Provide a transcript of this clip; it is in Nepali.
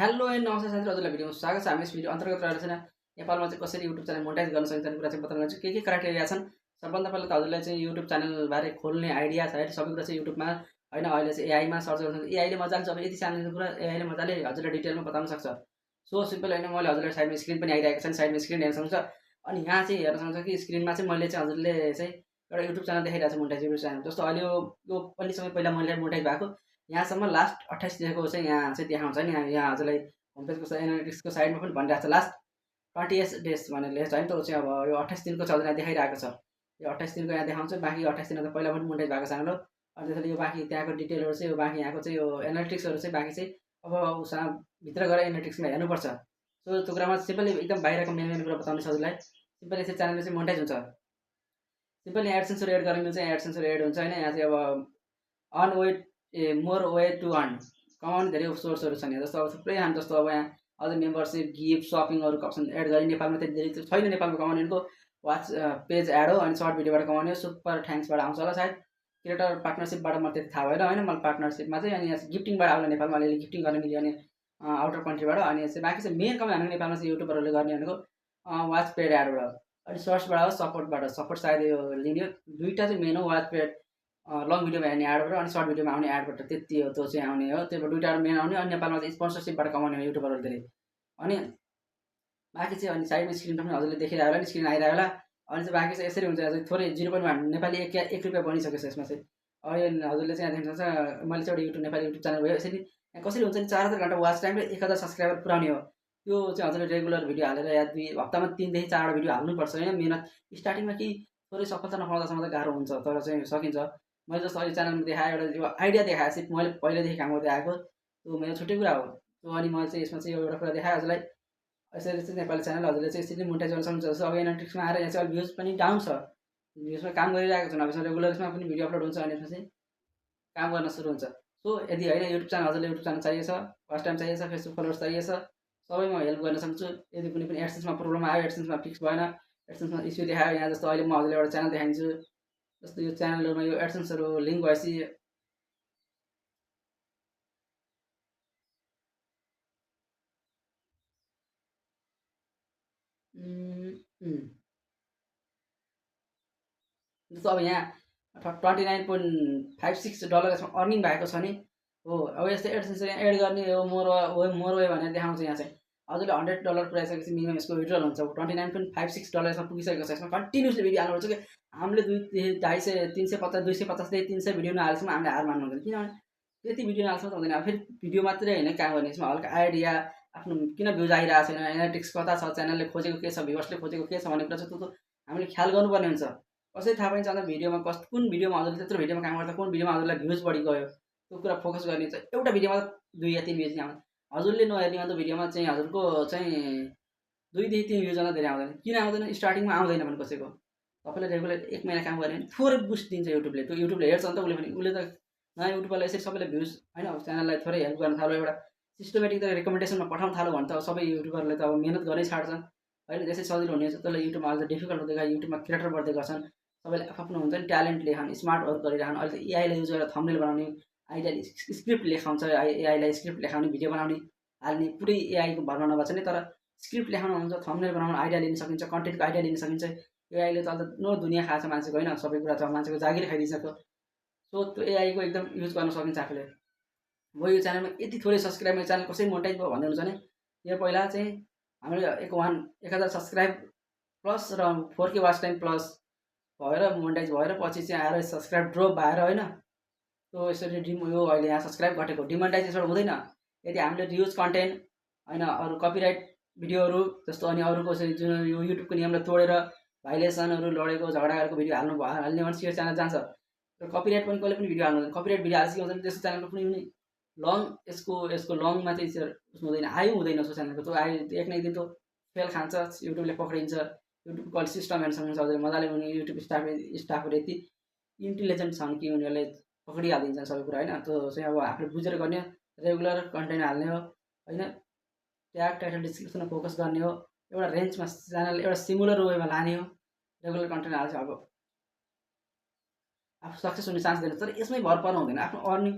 हेलो एन्ड नमस्ते साथीहरु, हजुरलाई भिडियोमा स्वागत छ। हामी यस भिडियो अन्तर्गत रहेर चाहिँ नेपालमा चाहिँ कसरी युट्युब च्यानल मोनेटाइज गर्न सकिन्छ भन्ने कुरा चाहिँ बताउन लाग्छु। के क्राइटेरिया छन्? सबभन्दा पहिला त हजुरलाई चाहिँ युट्युब च्यानल बारे खोल्ने आइडिया छ हैन, सबै कुरा चाहिँ युट्युबमा हैन। अहिले चाहिँ एआईमा सर्च गर्न सक्छ। एआईले मजाले जब यति सानो कुरा एआईले मजाले हजुरलाई डिटेलमा बताउन सक्छ। सो सिम्पल हैन, मैले हजुरलाई साइडमा स्क्रिन पनि आइरहेको छ नि, साइडमा स्क्रिन हेर्न सक्नुहुन्छ। अनि यहाँ चाहिँ हेर्न सक्नुहुन्छ कि स्क्रिनमा चाहिँ मैले चाहिँ हजुरले चाहिँ एउटा युट्युब च्यानल देखाइरहेको छ, मोनेटाइज युट्युब च्यानल। जस्तो अहिले यो अलि समय पहिला मैले मोनेटाइज भएको यहाँसम्म लास्ट 28 दिनको चाहिँ यहाँ चाहिँ देखाउँछ नि। यहाँ हजुरलाई होम पेजको एनालिटिक्सको साइडमा पनि भनिरहेको छ लास्ट 28 डेज भनेर लेखेको छ हैन। त्यो चाहिँ अब यो 28 दिनको छ हजुरलाई देखाइरहेको छ। यो 28 दिनको यहाँ देखाउँछ। बाँकी 28 दिन त पहिला पनि मोनेटाइज भएको छ हाम्रो। अनि त्यसैले यो बाँकी त्यहाँको डिटेलहरू चाहिँ यो बाँकी यहाँको चाहिँ यो एनालिटिक्सहरू चाहिँ बाँकी चाहिँ अब उसँग भित्र गएर एनालिटिक्समा हेर्नुपर्छ। सो त्यो कुरामा सिम्पली एकदम बाहिरको मेन कुरा बताउने छ हजुरलाई। सिम्पली चाहिँ च्यानलले चाहिँ मोनेटाइज हुन्छ। सिम्पली एडसेन्सहरू एड गर्ने चाहिँ एडसेन्सहरू एड हुन्छ हैन। यहाँ चाहिँ अब one way more way to earn कमाउने धेरै सोर्सहरू छन् यहाँ। जस्तो अब थुप्रै छन्। जस्तो अब यहाँ अझ मेम्बरसिप, गिफ्ट, सपिङहरूको अप्सन एड गरी नेपालमा त्यति धेरै छैन। नेपालमा कमाउनेको वाच पेज एड हो अनि सर्ट भिडियोबाट कमाउने हो। सुपर थ्याङ्क्सबाट आउँछ होला सायद। क्रिएटर पार्टनरसिपबाट मलाई त्यति थाहा भएन होइन। मलाई पार्टनरसिपमा चाहिँ अनि यहाँ गिफ्टिङबाट आउला नेपालमा अलिअलि गिफ्टिङ गर्न मिल्यो अनि आउटर कन्ट्रीबाट। अनि चाहिँ बाँकी चाहिँ मेन कमाइ भनेको नेपालमा चाहिँ युट्युबरहरूले गर्ने भनेको वाच पेड एडबाट अनि सर्ट्सबाट हो, सपोर्टबाट। सपोर्ट सायद यो लिने दुईवटा चाहिँ मेन हो, वाच पेड लङ भिडियोमा हेर्ने एडबाट अनि सर्ट भिडियोमा आउने एडबाट। त्यति हो, त्यो चाहिँ आउने हो। त्यो दुईवटा मेन आउने। अनि नेपालमा चाहिँ स्पोन्सरसिपबाट कमाउने हो युट्युबरहरू धेरै। अनि बाँकी चाहिँ अनि साइडमा स्क्रिनमा पनि हजुरले देखिरहेको होला नि, स्क्रिन आइरहेको होला। अनि चाहिँ बाँकी चाहिँ यसरी हुन्छ। चाहिँ थोरै 0.1 नेपाली 1 रुपियाँ बनिसक्यो छ यसमा चाहिँ। अहिले हजुरले चाहिँ यहाँ देख्न सक्छ मैले चाहिँ एउटा युट्युब नेपाली युट्युब च्यानल भयो। यसरी यहाँ कसरी हुन्छ नि 4000 घन्टा वाच टाइम र 1000 सब्सक्राइबर पुऱ्याउने हो। त्यो चाहिँ हजुरले रेगुलर भिडियो हालेर या 2 हप्तामा 3 देखि 4 वटा भिडियो हाल्नुपर्छ होइन। मेहनत स्टार्टिङमा कि थोरै सफलता नपाउँदासम्म त गाह्रो हुन्छ, तर चाहिँ सकिन्छ। मैले जस्तो अहिले च्यानलमा देखाएँ एउटा यो आइडिया देखाएँ चाहिँ मैले पहिल्यैदेखि काम गर्दै आएको, त्यो मेरो छुट्टै कुरा हो। त्यो अनि मैले चाहिँ यसमा चाहिँ एउटा कुरा देखाएँ हजुरलाई। यसरी चाहिँ नेपाली च्यानल हजुरले चाहिँ यसरी मोनेटाइज गर्न सक्नुहुन्छ। जस्तो अब एनालिटिक्समा आएर यहाँ चाहिँ भ्युज पनि डाउन छ। यसमा काम गरिरहेको छु अब यसमा रेगुलर यसमा पनि भिडियो अपलोड हुन्छ अनि यसमा चाहिँ काम गर्न सुरु हुन्छ। सो यदि होइन युट्युब च्यानल हजुरले युट्युब च्यानल चाहिएछ, फर्स्ट टाइम चाहिएछ, फेसबुक फलोवर्स चाहिएछ, सबैमा हेल्प गर्न सक्छु। यदि कुनै पनि एडसेन्समा प्रब्लम आयो, एडसेन्समा फिक्स भएन, एडसेन्समा इस्यु देखायो यहाँ जस्तो अहिले म हजुरलाई एउटा च्यानल देखाइदिन्छु। जस्तो यो च्यानलहरूमा यो एडसेन्सहरू लिङ्क भएपछि जस्तो अब यहाँ $29.56 यसमा अर्निङ भएको छ नि हो। अब यस्तै एडसेन्स यहाँ एड गर्ने हो मोर वे भनेर देखाउँछ। यहाँ चाहिँ हजुरले $100 पुऱ्याइसकेपछि मिनिमम यसको विड्रल हुन्छ। $29.56 यसमा पुगिसकेको छ। यसमा कन्टिन्युसली भिडियो हाल्नुपर्छ कि हामीले 200, 250, 350, 250 300 भिडियो नहालेसम्म हामीले हार मान्नु हुँदैन। किनभने त्यति भिडियो नहाल्सम्म त हुँदैन। फेरि भिडियो मात्रै होइन काम गर्ने, यसमा हल्का आइडिया आफ्नो किन भ्युज आइरहेको छैन, एनालिटिक्स कता छ, च्यानलले खोजेको के छ, भ्युवर्सले खोजेको के छ भन्ने कुरा चाहिँ त्यो हामीले ख्याल गर्नुपर्ने हुन्छ। कसरी थाहा पाइन्छ भन्दा भिडियोमा कुन भिडियोमा हजुरले त्यत्रो भिडियोमा काम गर्दा कुन भिडियोमा हजुरलाई भ्युज बढी गयो त्यो कुरा फोकस गर्ने छ। एउटा भिडियोमा 2 या 3 भ्युज आउँछ। हजुरले नहेर्ने अन्त भिडियोमा चाहिँ हजुरको चाहिँ 2 देखि 3 भ्युज भन्दा धेरै आउँदैन। किन आउँदैन? स्टार्टिङमा आउँदैन भने कसैको तपाईँले रेगुलर 1 महिना काम गऱ्यो भने थोरै बुस्ट दिन्छ युट्युबले। त्यो युट्युबले हेर्छ नि त उसले पनि। उसले त नयाँ युट्युबरलाई यसरी सबैले भ्युज होइन च्यानललाई थोरै हेल्प गर्न थाल्यो, एउटा सिस्टमेटिक त रेकमेन्डेसनमा पठाउन थाल्यो भने त सबै युट्युबरले त अब मेहनत गर्नै छाड्छन् होइन। त्यसै सजिलो हुने त्यसलाई युट्युबमा अझ डिफिकल्ट हुँदै गयो। युट्युबमा क्रिएटर बढ्दै गर्छन्, सबैले आफ्नो हुन्छ नि ट्यालेन्ट लेखाउने, स्मार्ट वर्क गरिरहनु। अहिले त एआईलाई युज गरेर थम्बनेल बनाउने, आइडियाले स्क्रिप्ट लेखाउँछ, एआईलाई स्क्रिप्ट लेखाउने, भिडियो बनाउने, हाल्ने पुरै एआईको भरमा नभएको छ नि। तर स्क्रिप्ट लेखाउनु हुन्छ, थम्बनेल बनाउनु आइडिया लिन सकिन्छ, कन्टेन्टको आइडिया लिन सकिन्छ। एआईले त अन्त दुनियाँ खाएको छ मान्छेको होइन, सबै कुरा छ मान्छेको जागिर खाइदिइसक्यो। सो त्यो एआईको एकदम युज गर्न सकिन्छ आफूले। म यो च्यानलमा यति थोरै सब्सक्राइब मेरो च्यानल कसरी मोनेटाइज भयो भन्दै हुन्छ भने यो पहिला चाहिँ हामीले 1000 सब्सक्राइब प्लस र 4K वाच टाइम प्लस भएर मोनेटाइज भएर पछि चाहिँ आएर सब्सक्राइब ड्रप भएर होइन त्यो यसरी यो अहिले यहाँ सब्सक्राइब घटेको डिमोनेटाइजेसन हुँदैन। यदि हामीले रियुज कन्टेन्ट होइन अरू कपिराइट भिडियोहरू जस्तो अनि अरूको चाहिँ जुन यो युट्युबको नियमलाई तोडेर भाइलेसनहरू लडेको झगडा गरेको भिडियो हाल्ने भने यो च्यानल जान्छ। र कपिराइट पनि कहिले पनि भिडियो हाल्नु हुँदैन। कपिराइट भिडियो हाल्छ के हुन्छ त्यस्तो च्यानलको कुनै लङ यसको लङमा चाहिँ उसमा हुँदैन, आयु हुँदैन उसको च्यानलको। त्यो आयु एक न एक दिन त्यो फेल खान्छ, युट्युबले पक्रिन्छ। युट्युबको अहिले सिस्टम हेर्न सक्नुहुन्छ हजुरले मजाले। उनी युट्युब स्टाफहरू यति इन्टेलिजेन्ट छन् कि उनीहरूले पक्रिहालिदिन्छन् सबै कुरा होइन। त्यो चाहिँ अब आफूले बुझेर गर्ने, रेगुलर कन्टेन्ट हाल्ने हो होइन, ट्याग टाइटल डिस्क्रिप्सनमा फोकस गर्ने हो, एउटा रेन्जमा च्यानल एउटा सिमुलर वेमा लाने हो, रेगुलर कन्टेन्ट हाल्छ। अब आफू सक्सेस हुने चान्स दिन्छ। तर यसमै भर पर्नु हुँदैन। आफ्नो अर्निङ